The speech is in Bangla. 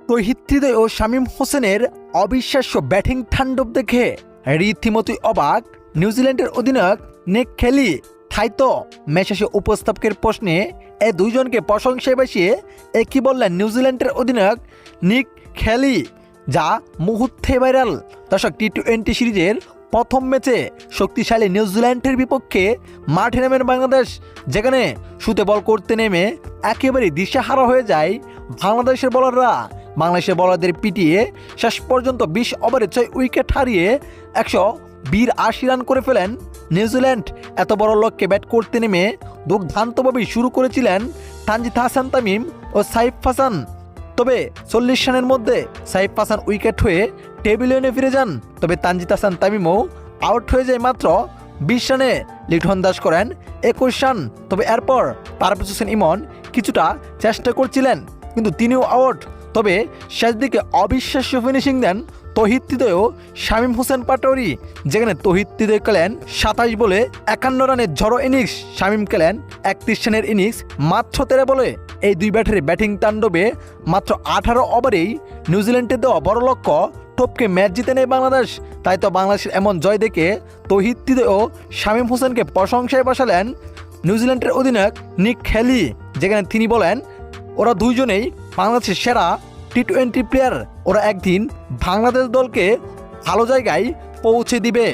তৌহিদ হৃদয় ও শামীম হোসেনের অবিশ্বাস্য ব্যাটিং তাণ্ডব দেখে রীতিমতোই অবাক নিউজিল্যান্ডের অধিনায়ক নিক খেলি। তাই তো ম্যাচ শেষে উপস্থাপকের প্রশ্নে এই দুইজনকে প্রশংসায় বাসিয়ে একই বললেন নিউজিল্যান্ডের অধিনায়ক নিক খেলি, যা মুহূর্তে ভাইরাল। দর্শক, টি-20 সিরিজের প্রথম ম্যাচে শক্তিশালী নিউজিল্যান্ডের বিপক্ষে মাঠে নামেন বাংলাদেশ, যেখানে শুতে বল করতে নেমে একেবারে দিশেহারা হয়ে যায় বাংলাদেশের বোলাররা। বাংলাদেশের বোলারদের পিটিয়ে শেষ পর্যন্ত 20 ওভারে 6 উইকেট হারিয়ে 182 রান করে ফেলেন নিউজিল্যান্ড। এত বড় লক্ষ্যে ব্যাট করতে নেমে দুর্দান্তভাবে শুরু করেছিলেন তানজিদ হাসান তামিম ও সাইফ হাসান। তবে 40 রানের মধ্যে সাইফ হাসান উইকেট হয়ে টেবিলে ফিরে যান। তবে তানজিদ হাসান তামিমও আউট হয়ে যায় মাত্র 20 রানে। লিটন দাস করেন 21 রান। তবে এরপর পারভেজ হোসেন ইমন কিছুটা চেষ্টা করছিলেন, কিন্তু তিনিও আউট। তবে শেষ দিকে অবিশ্বাস্য ফিনিশিং দেন তৌহিদ হৃদয় ও শামীম হোসেন পাটোয়ারি, যেখানে তৌহিদ হৃদয় খেলেন 27 বলে 51 রানের ঝড়ো ইনিংস, শামীম খেলেন 31 রানের ইনিংস মাত্র 13 বলে। এই দুই ব্যাটারের ব্যাটিং তাণ্ডবে মাত্র 18 ওভারেই নিউজিল্যান্ডে দেওয়া বড় লক্ষ্য টপকে ম্যাচ জিতে নেয় বাংলাদেশ। তাই তো বাংলাদেশের এমন জয় দেখে তৌহিদ হৃদয় ও শামীম হোসেনকে প্রশংসায় বসালেন নিউজিল্যান্ডের অধিনায়ক নিক খেলি, যেখানে তিনি বলেন ওরা দুইজনেই বাংলাদেশের সেরা টি-20 প্লেয়ার। ওরা একদিন বাংলাদেশ দলকে ভালো জায়গায় পৌঁছে দিবে।